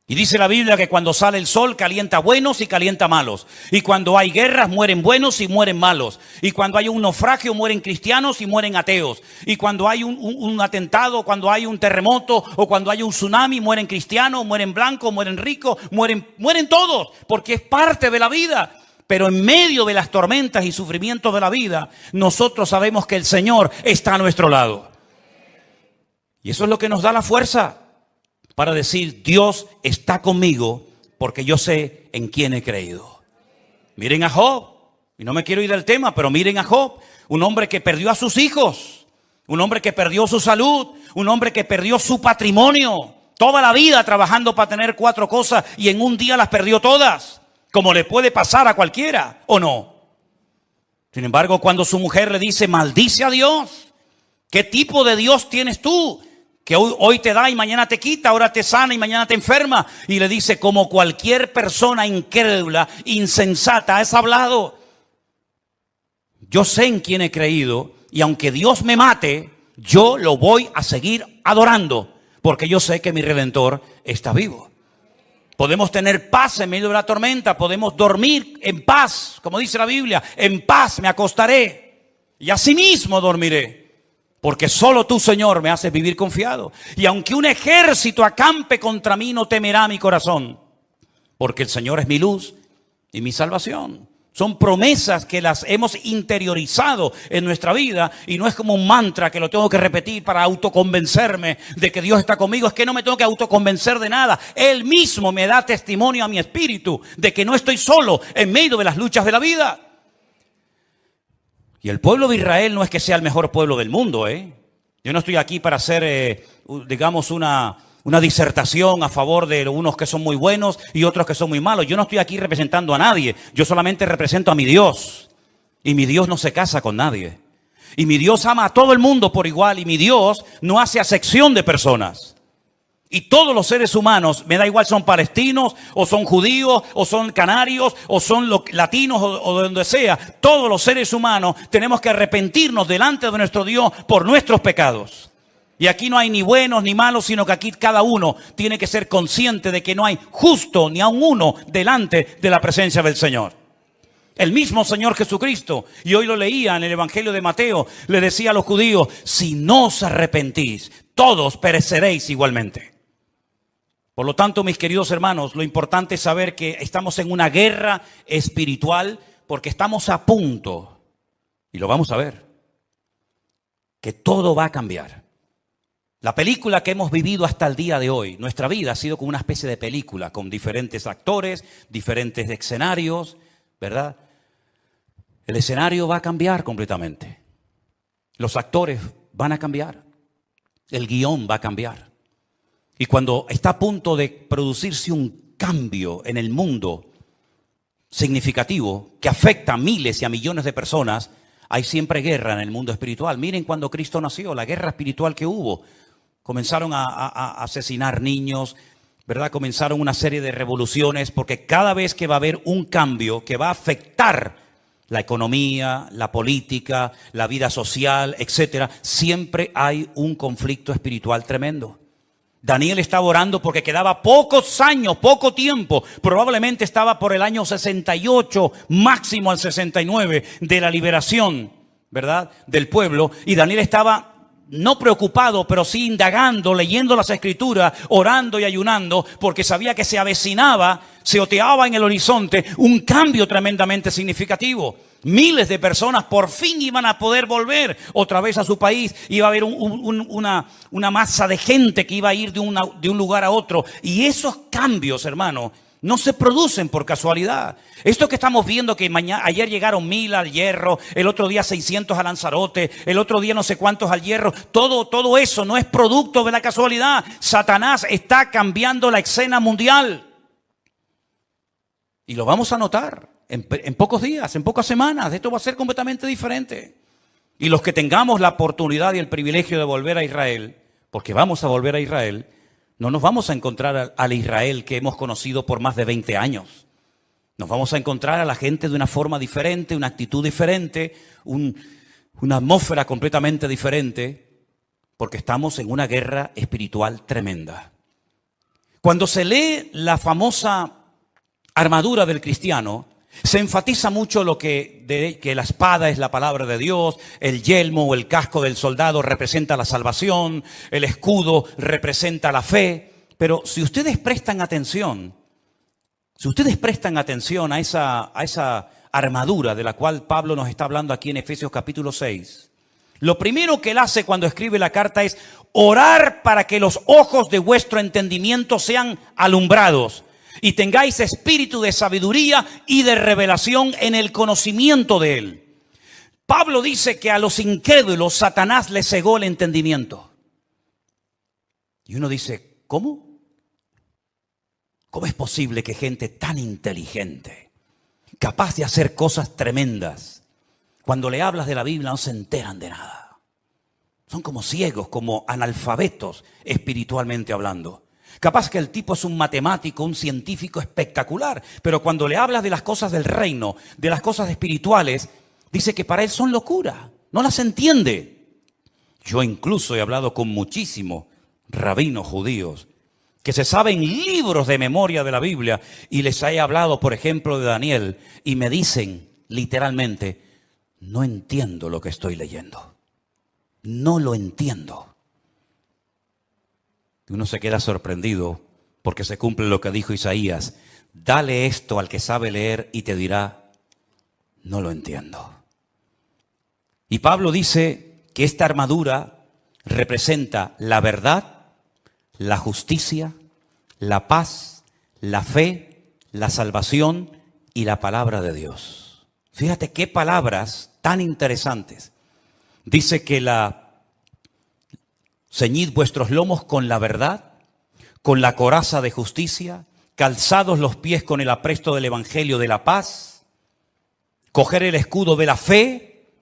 [SPEAKER 1] Y dice la Biblia que cuando sale el sol calienta buenos y calienta malos. Y cuando hay guerras mueren buenos y mueren malos. Y cuando hay un naufragio mueren cristianos y mueren ateos. Y cuando hay un atentado, cuando hay un terremoto o cuando hay un tsunami mueren cristianos, mueren blancos, mueren ricos, mueren todos. Porque es parte de la vida. Pero en medio de las tormentas y sufrimientos de la vida, nosotros sabemos que el Señor está a nuestro lado. Y eso es lo que nos da la fuerza para decir, Dios está conmigo porque yo sé en quién he creído. Miren a Job, y no me quiero ir del tema, pero miren a Job, un hombre que perdió a sus hijos, un hombre que perdió su salud, un hombre que perdió su patrimonio, toda la vida trabajando para tener 4 cosas y en un día las perdió todas, como le puede pasar a cualquiera, ¿o no? Sin embargo, cuando su mujer le dice, maldice a Dios, ¿qué tipo de Dios tienes tú? Que hoy te da y mañana te quita, ahora te sana y mañana te enferma. Y le dice, como cualquier persona incrédula, insensata, has hablado. Yo sé en quién he creído y aunque Dios me mate, yo lo voy a seguir adorando. Porque yo sé que mi Redentor está vivo. Podemos tener paz en medio de la tormenta, podemos dormir en paz, como dice la Biblia, en paz me acostaré y asimismo dormiré. Porque solo tú, Señor, me haces vivir confiado. Y aunque un ejército acampe contra mí, no temerá mi corazón. Porque el Señor es mi luz y mi salvación. Son promesas que las hemos interiorizado en nuestra vida. Y no es como un mantra que lo tengo que repetir para autoconvencerme de que Dios está conmigo. Es que no me tengo que autoconvencer de nada. Él mismo me da testimonio a mi espíritu de que no estoy solo en medio de las luchas de la vida. Y el pueblo de Israel no es que sea el mejor pueblo del mundo, ¿eh? Yo no estoy aquí para hacer, digamos, una disertación a favor de unos que son muy buenos y otros que son muy malos. Yo no estoy aquí representando a nadie. Yo solamente represento a mi Dios. Y mi Dios no se casa con nadie. Y mi Dios ama a todo el mundo por igual. Y mi Dios no hace acepción de personas. Y todos los seres humanos, me da igual son palestinos, o son judíos, o son canarios, o son latinos, o de donde sea. Todos los seres humanos tenemos que arrepentirnos delante de nuestro Dios por nuestros pecados. Y aquí no hay ni buenos ni malos, sino que aquí cada uno tiene que ser consciente de que no hay justo ni aun uno delante de la presencia del Señor. El mismo Señor Jesucristo, y hoy lo leía en el Evangelio de Mateo, le decía a los judíos, si no os arrepentís, todos pereceréis igualmente. Por lo tanto, mis queridos hermanos, lo importante es saber que estamos en una guerra espiritual porque estamos a punto, y lo vamos a ver, que todo va a cambiar. La película que hemos vivido hasta el día de hoy, nuestra vida ha sido como una especie de película, con diferentes actores, diferentes escenarios, ¿verdad? El escenario va a cambiar completamente. Los actores van a cambiar. El guión va a cambiar. Y cuando está a punto de producirse un cambio en el mundo significativo que afecta a miles y a millones de personas, hay siempre guerra en el mundo espiritual. Miren cuando Cristo nació, la guerra espiritual que hubo. Comenzaron a asesinar niños, ¿verdad? Comenzaron una serie de revoluciones porque cada vez que va a haber un cambio que va a afectar la economía, la política, la vida social, etcétera, siempre hay un conflicto espiritual tremendo. Daniel estaba orando porque quedaba pocos años, poco tiempo, probablemente estaba por el año 68, máximo al 69 de la liberación, ¿verdad?, del pueblo, y Daniel estaba no preocupado, pero sí indagando, leyendo las Escrituras, orando y ayunando, porque sabía que se avecinaba, se oteaba en el horizonte un cambio tremendamente significativo. Miles de personas por fin iban a poder volver otra vez a su país. Iba a haber una masa de gente que iba a ir de un lugar a otro. Y esos cambios, hermano, no se producen por casualidad. Esto que estamos viendo, que ayer llegaron 1000 al Hierro, el otro día 600 a Lanzarote, el otro día no sé cuántos al Hierro, todo eso no es producto de la casualidad. Satanás está cambiando la escena mundial. Y lo vamos a notar en pocos días, en pocas semanas. Esto va a ser completamente diferente. Y los que tengamos la oportunidad y el privilegio de volver a Israel, porque vamos a volver a Israel, no nos vamos a encontrar al Israel que hemos conocido por más de 20 años. Nos vamos a encontrar a la gente de una forma diferente, una actitud diferente, una atmósfera completamente diferente, porque estamos en una guerra espiritual tremenda. Cuando se lee la famosa armadura del cristiano, se enfatiza mucho que la espada es la palabra de Dios, el yelmo o el casco del soldado representa la salvación, el escudo representa la fe. Pero si ustedes prestan atención a esa armadura de la cual Pablo nos está hablando aquí en Efesios capítulo 6, lo primero que él hace cuando escribe la carta es orar para que los ojos de vuestro entendimiento sean alumbrados y tengáis espíritu de sabiduría y de revelación en el conocimiento de Él. Pablo dice que a los incrédulos Satanás les cegó el entendimiento. Y uno dice, ¿cómo? ¿Cómo es posible que gente tan inteligente, capaz de hacer cosas tremendas, cuando le hablas de la Biblia no se enteran de nada? Son como ciegos, como analfabetos espiritualmente hablando. Capaz que el tipo es un matemático, un científico espectacular, pero cuando le hablas de las cosas del reino, de las cosas espirituales, dice que para él son locura, no las entiende. Yo incluso he hablado con muchísimos rabinos judíos que se saben libros de memoria de la Biblia y les he hablado, por ejemplo, de Daniel y me dicen literalmente, no entiendo lo que estoy leyendo, no lo entiendo. Uno se queda sorprendido porque se cumple lo que dijo Isaías. Dale esto al que sabe leer y te dirá, no lo entiendo. Y Pablo dice que esta armadura representa la verdad, la justicia, la paz, la fe, la salvación y la palabra de Dios. Fíjate qué palabras tan interesantes. Dice que ceñid vuestros lomos con la verdad, con la coraza de justicia, calzados los pies con el apresto del evangelio de la paz, coger el escudo de la fe,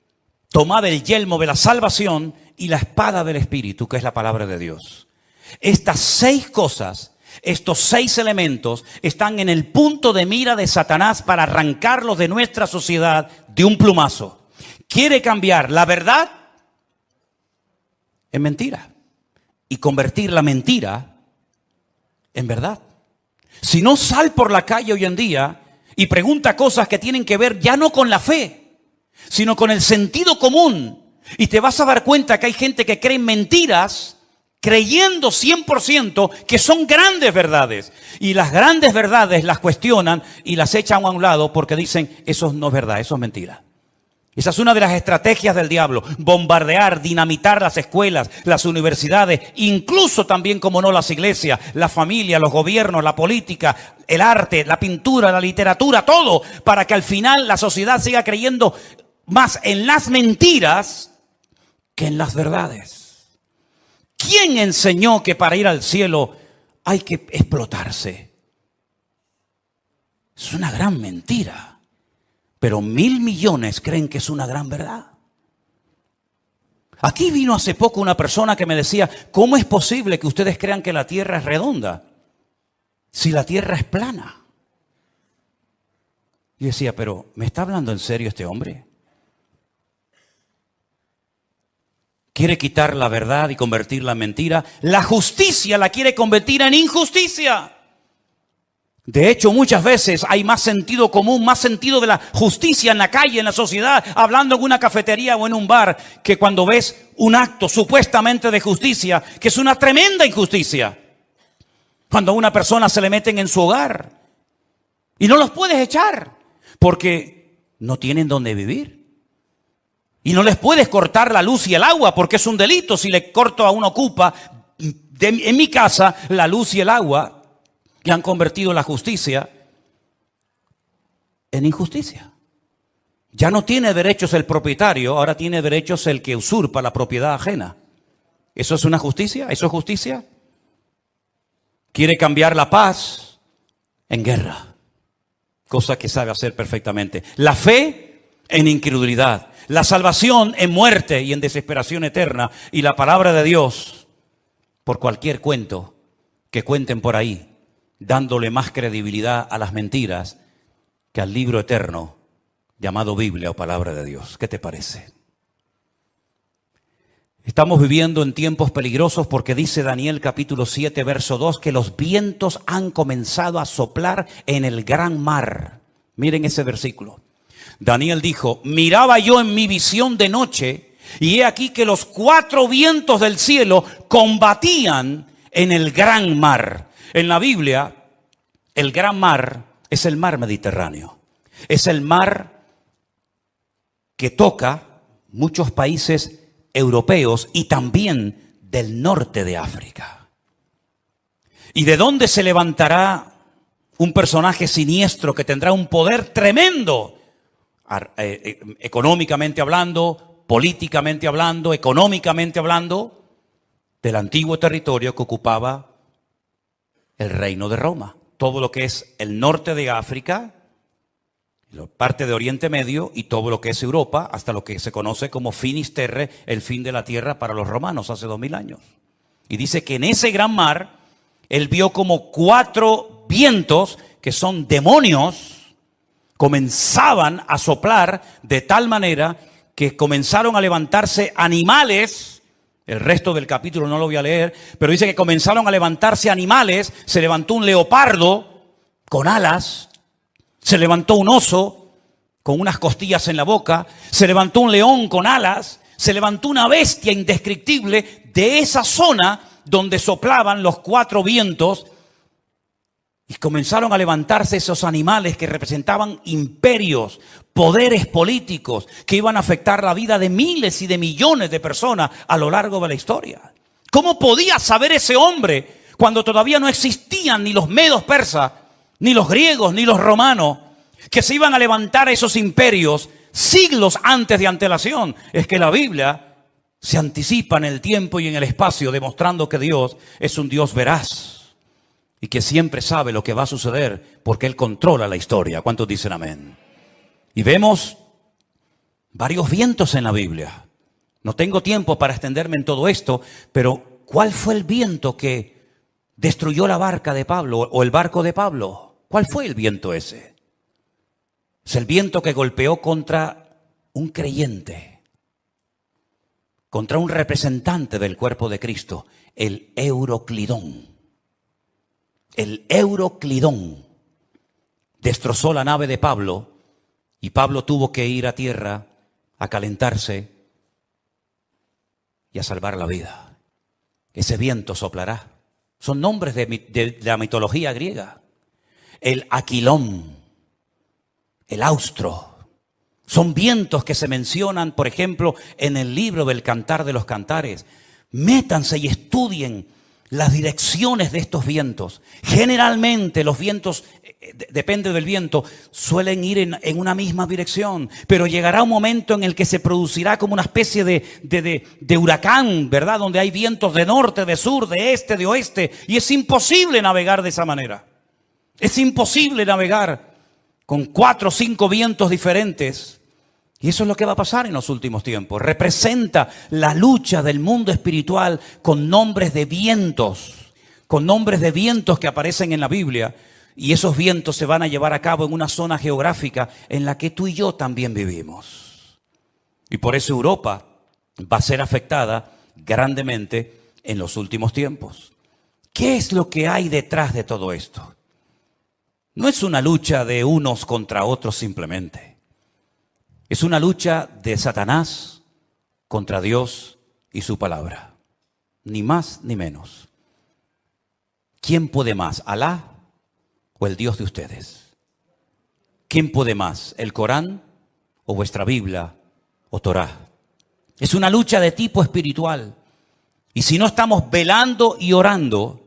[SPEAKER 1] tomad el yelmo de la salvación y la espada del Espíritu, que es la palabra de Dios. Estas 6 cosas, estos 6 elementos están en el punto de mira de Satanás para arrancarlos de nuestra sociedad de un plumazo. Quiere cambiar la verdad en mentira y convertir la mentira en verdad. Si no, sal por la calle hoy en día y pregunta cosas que tienen que ver ya no con la fe, sino con el sentido común. Y te vas a dar cuenta que hay gente que cree en mentiras, creyendo 100% que son grandes verdades. Y las grandes verdades las cuestionan y las echan a un lado porque dicen, eso no es verdad, eso es mentira. Esa es una de las estrategias del diablo, bombardear, dinamitar las escuelas, las universidades, incluso también, como no, las iglesias, la familia, los gobiernos, la política, el arte, la pintura, la literatura, todo, para que al final la sociedad siga creyendo más en las mentiras que en las verdades. ¿Quién enseñó que para ir al cielo hay que explotarse? Es una gran mentira. Pero 1.000 millones creen que es una gran verdad. Aquí vino hace poco una persona que me decía, ¿cómo es posible que ustedes crean que la tierra es redonda si la tierra es plana? Y decía, pero ¿me está hablando en serio este hombre? Quiere quitar la verdad y convertirla en mentira. La justicia la quiere convertir en injusticia. De hecho, muchas veces hay más sentido común, más sentido de la justicia en la calle, en la sociedad, hablando en una cafetería o en un bar, que cuando ves un acto supuestamente de justicia, que es una tremenda injusticia. Cuando a una persona se le meten en su hogar y no los puedes echar porque no tienen dónde vivir. Y no les puedes cortar la luz y el agua porque es un delito si le corto a un ocupa en mi casa la luz y el agua. Que han convertido la justicia en injusticia. Ya no tiene derechos el propietario, ahora tiene derechos el que usurpa la propiedad ajena. ¿Eso es una justicia? ¿Eso es justicia? Quiere cambiar la paz en guerra, cosa que sabe hacer perfectamente. La fe en incredulidad, la salvación en muerte y en desesperación eterna, y la palabra de Dios por cualquier cuento que cuenten por ahí, dándole más credibilidad a las mentiras que al libro eterno llamado Biblia o palabra de Dios. ¿Qué te parece? Estamos viviendo en tiempos peligrosos porque dice Daniel capítulo 7, verso 2, que los vientos han comenzado a soplar en el gran mar. Miren ese versículo. Daniel dijo, miraba yo en mi visión de noche y he aquí que los 4 vientos del cielo combatían en el gran mar. En la Biblia, el gran mar es el mar Mediterráneo. Es el mar que toca muchos países europeos y también del norte de África. ¿Y de dónde se levantará un personaje siniestro que tendrá un poder tremendo? Económicamente hablando, políticamente hablando, económicamente hablando, del antiguo territorio que ocupaba el reino de Roma. Todo lo que es el norte de África, parte de Oriente Medio y todo lo que es Europa, hasta lo que se conoce como finis terrae, el fin de la tierra para los romanos hace 2000 años. Y dice que en ese gran mar, él vio como 4 vientos, que son demonios, comenzaban a soplar de tal manera que comenzaron a levantarse animales. El resto del capítulo no lo voy a leer, pero dice que comenzaron a levantarse animales. Se levantó un leopardo con alas, se levantó un oso con unas costillas en la boca, se levantó un león con alas, se levantó una bestia indescriptible de esa zona donde soplaban los 4 vientos. Y comenzaron a levantarse esos animales que representaban imperios, poderes políticos que iban a afectar la vida de miles y de millones de personas a lo largo de la historia. ¿Cómo podía saber ese hombre cuando todavía no existían ni los medos persas, ni los griegos, ni los romanos, que se iban a levantar esos imperios siglos antes de antelación? Es que la Biblia se anticipa en el tiempo y en el espacio, demostrando que Dios es un Dios veraz y que siempre sabe lo que va a suceder porque Él controla la historia. ¿Cuántos dicen amén? Y vemos varios vientos en la Biblia. No tengo tiempo para extenderme en todo esto, pero ¿cuál fue el viento que destruyó la barca de Pablo o el barco de Pablo? ¿Cuál fue el viento ese? Es el viento que golpeó contra un creyente, contra un representante del cuerpo de Cristo, el Euroclidón. El Euroclidón destrozó la nave de Pablo y Pablo tuvo que ir a tierra a calentarse y a salvar la vida. Ese viento soplará. Son nombres de la mitología griega. El Aquilón, el Austro. Son vientos que se mencionan, por ejemplo, en el libro del Cantar de los Cantares. Métanse y estudien las direcciones de estos vientos. Generalmente los vientos, depende del viento, suelen ir en una misma dirección, pero llegará un momento en el que se producirá como una especie de huracán, ¿verdad? Donde hay vientos de norte, de sur, de este, de oeste, y es imposible navegar de esa manera. Es imposible navegar con 4 o 5 vientos diferentes. Y eso es lo que va a pasar en los últimos tiempos. Representa la lucha del mundo espiritual con nombres de vientos que aparecen en la Biblia. Y esos vientos se van a llevar a cabo en una zona geográfica en la que tú y yo también vivimos. Y por eso Europa va a ser afectada grandemente en los últimos tiempos. ¿Qué es lo que hay detrás de todo esto? no es una lucha de unos contra otros simplemente. Es una lucha de Satanás contra Dios y su palabra. Ni más ni menos. ¿Quién puede más, Alá o el Dios de ustedes? ¿Quién puede más, el Corán o vuestra Biblia o Torá? Es una lucha de tipo espiritual. Y si no estamos velando y orando,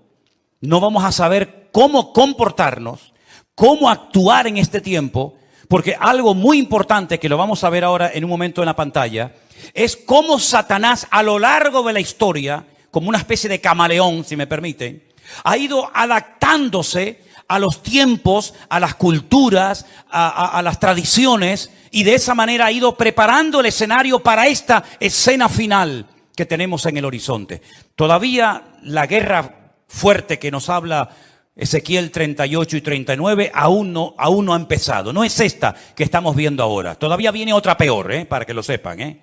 [SPEAKER 1] no vamos a saber cómo comportarnos, cómo actuar en este tiempo, porque algo muy importante que lo vamos a ver ahora en un momento en la pantalla, es cómo Satanás a lo largo de la historia, como una especie de camaleón, si me permiten, ha ido adaptándose a los tiempos, a las culturas, a las tradiciones, y de esa manera ha ido preparando el escenario para esta escena final que tenemos en el horizonte. Todavía la guerra fuerte que nos habla Ezequiel 38 y 39 aún no ha empezado. No es esta que estamos viendo ahora. Todavía viene otra peor, para que lo sepan.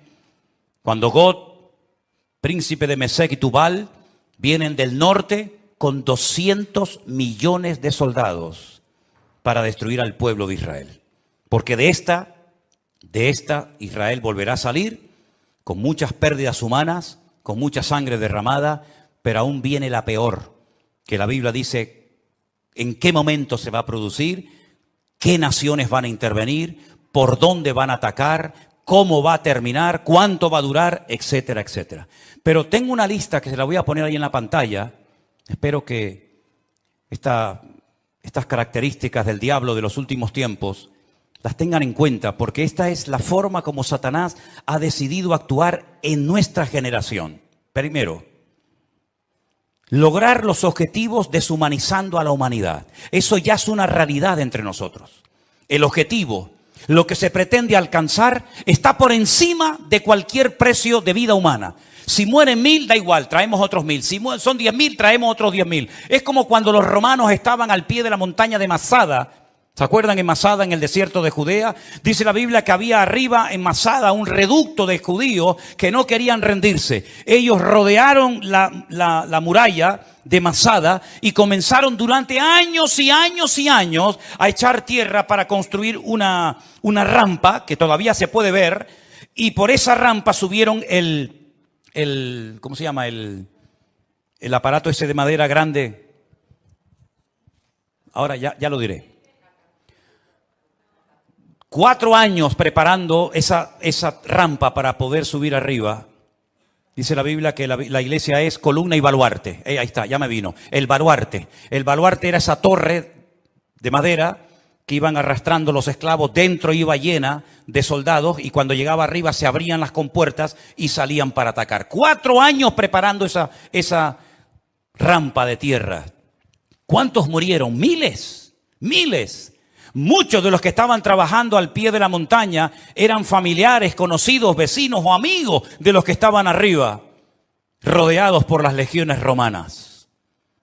[SPEAKER 1] Cuando Gog, príncipe de Mesec y Tubal, vienen del norte con 200 millones de soldados para destruir al pueblo de Israel. Porque de esta Israel volverá a salir con muchas pérdidas humanas, con mucha sangre derramada, pero aún viene la peor, que la Biblia dice en qué momento se va a producir, qué naciones van a intervenir, por dónde van a atacar, cómo va a terminar, cuánto va a durar, etcétera, etcétera. Pero tengo una lista que se la voy a poner ahí en la pantalla. Espero que estas características del diablo de los últimos tiempos las tengan en cuenta, porque esta es la forma como Satanás ha decidido actuar en nuestra generación. Primero, lograr los objetivos deshumanizando a la humanidad. Eso ya es una realidad entre nosotros. El objetivo, lo que se pretende alcanzar, está por encima de cualquier precio de vida humana. Si mueren 1000, da igual, traemos otros 1000. Si son 10.000, traemos otros 10.000. Es como cuando los romanos estaban al pie de la montaña de Masada. ¿Se acuerdan en Masada, en el desierto de Judea? Dice la Biblia que había arriba en Masada un reducto de judíos que no querían rendirse. Ellos rodearon la muralla de Masada y comenzaron durante años y años y años a echar tierra para construir una rampa que todavía se puede ver, y por esa rampa subieron ¿cómo se llama? El aparato ese de madera grande. Ahora ya lo diré. 4 años preparando esa rampa para poder subir arriba. Dice la Biblia que la iglesia es columna y baluarte. Ahí está, ya me vino. El baluarte. El baluarte era esa torre de madera que iban arrastrando los esclavos. Dentro iba llena de soldados y cuando llegaba arriba se abrían las compuertas y salían para atacar. 4 años preparando esa rampa de tierra. ¿Cuántos murieron? Miles. Muchos de los que estaban trabajando al pie de la montaña eran familiares, conocidos, vecinos o amigos de los que estaban arriba, rodeados por las legiones romanas.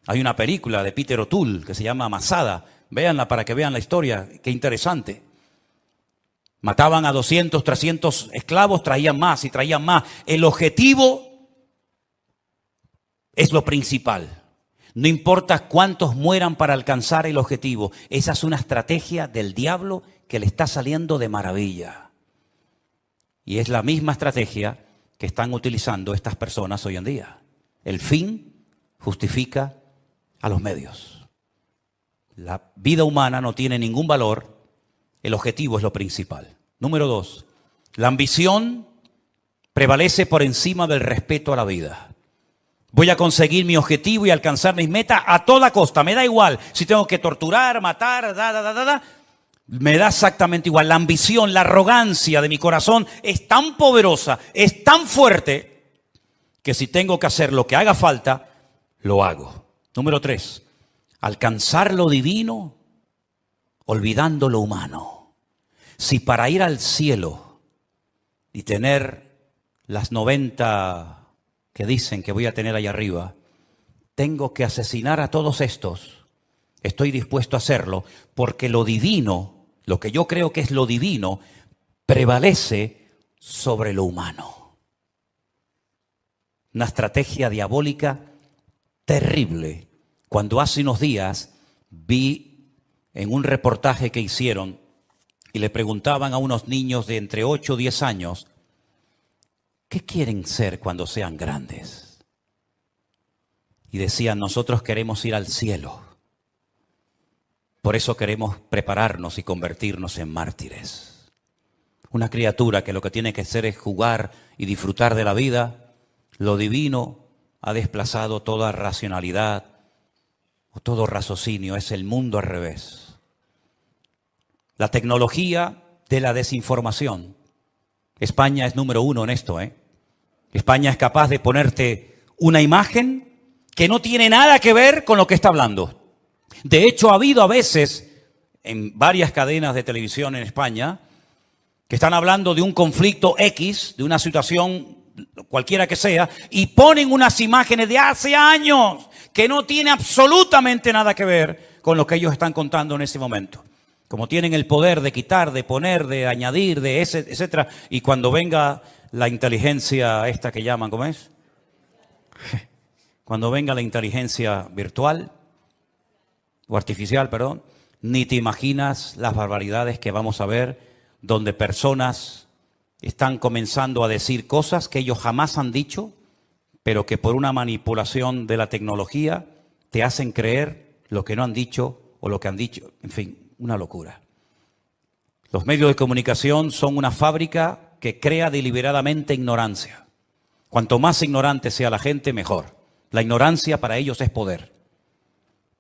[SPEAKER 1] Hay una película de Peter O'Toole que se llama Masada. Véanla para que vean la historia. Qué interesante. Mataban a 200, 300 esclavos, traían más y traían más. El objetivo es lo principal. No importa cuántos mueran para alcanzar el objetivo. Esa es una estrategia del diablo que le está saliendo de maravilla. Y es la misma estrategia que están utilizando estas personas hoy en día. El fin justifica a los medios. La vida humana no tiene ningún valor. El objetivo es lo principal. Número 2. La ambición prevalece por encima del respeto a la vida. Voy a conseguir mi objetivo y alcanzar mis metas a toda costa. Me da igual si tengo que torturar, matar, me da exactamente igual. La ambición, la arrogancia de mi corazón es tan poderosa, es tan fuerte, que si tengo que hacer lo que haga falta, lo hago. Número 3. Alcanzar lo divino olvidando lo humano. Si para ir al cielo y tener las 90... que dicen que voy a tener ahí arriba, tengo que asesinar a todos estos, estoy dispuesto a hacerlo, porque lo divino, lo que yo creo que es lo divino, prevalece sobre lo humano. Una estrategia diabólica terrible. Cuando hace unos días vi en un reportaje que hicieron y le preguntaban a unos niños de entre 8 o 10 años, ¿qué quieren ser cuando sean grandes? Y decían, nosotros queremos ir al cielo. Por eso queremos prepararnos y convertirnos en mártires. Una criatura que lo que tiene que hacer es jugar y disfrutar de la vida, lo divino ha desplazado toda racionalidad o todo raciocinio, es el mundo al revés. La tecnología de la desinformación. España es número 1 en esto, España es capaz de ponerte una imagen que no tiene nada que ver con lo que está hablando. De hecho, ha habido a veces en varias cadenas de televisión en España que están hablando de un conflicto X, de una situación cualquiera que sea, y ponen unas imágenes de hace años que no tiene absolutamente nada que ver con lo que ellos están contando en ese momento. Como tienen el poder de quitar, de poner, de añadir, de etcétera, y cuando venga la inteligencia esta que llaman, ¿cómo es? Cuando venga la inteligencia virtual, o artificial, perdón, ni te imaginas las barbaridades que vamos a ver, donde personas están comenzando a decir cosas que ellos jamás han dicho, pero que por una manipulación de la tecnología te hacen creer lo que no han dicho o lo que han dicho. En fin, una locura. Los medios de comunicación son una fábrica que crea deliberadamente ignorancia. Cuanto más ignorante sea la gente, mejor. La ignorancia para ellos es poder.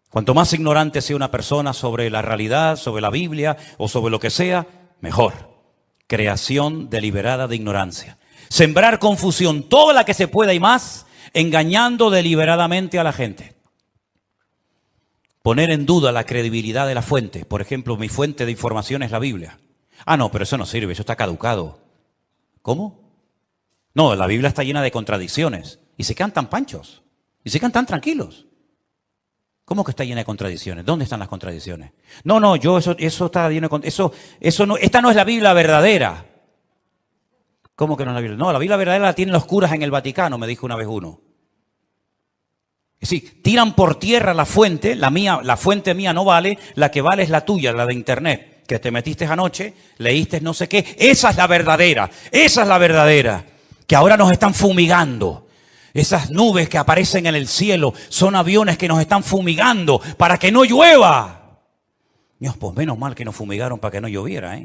[SPEAKER 1] Cuanto más ignorante sea una persona sobre la realidad, sobre la Biblia o sobre lo que sea, mejor. Creación deliberada de ignorancia. Sembrar confusión, toda la que se pueda y más, engañando deliberadamente a la gente. Poner en duda la credibilidad de la fuente. Por ejemplo, mi fuente de información es la Biblia. Ah, no, pero eso no sirve, eso está caducado. ¿Cómo? No, la Biblia está llena de contradicciones. Y se quedan tan panchos. Y se quedan tan tranquilos. ¿Cómo que está llena de contradicciones? ¿Dónde están las contradicciones? No, eso está lleno de eso no, esta no es la Biblia verdadera. ¿Cómo que no es la Biblia? No, la Biblia verdadera la tienen los curas en el Vaticano, me dijo una vez uno. Es decir, tiran por tierra la fuente, la fuente mía no vale, la que vale es la tuya, la de internet, que te metiste anoche, leíste no sé qué, esa es la verdadera, que ahora nos están fumigando. Esas nubes que aparecen en el cielo son aviones que nos están fumigando para que no llueva. Dios, pues menos mal que nos fumigaron para que no lloviera,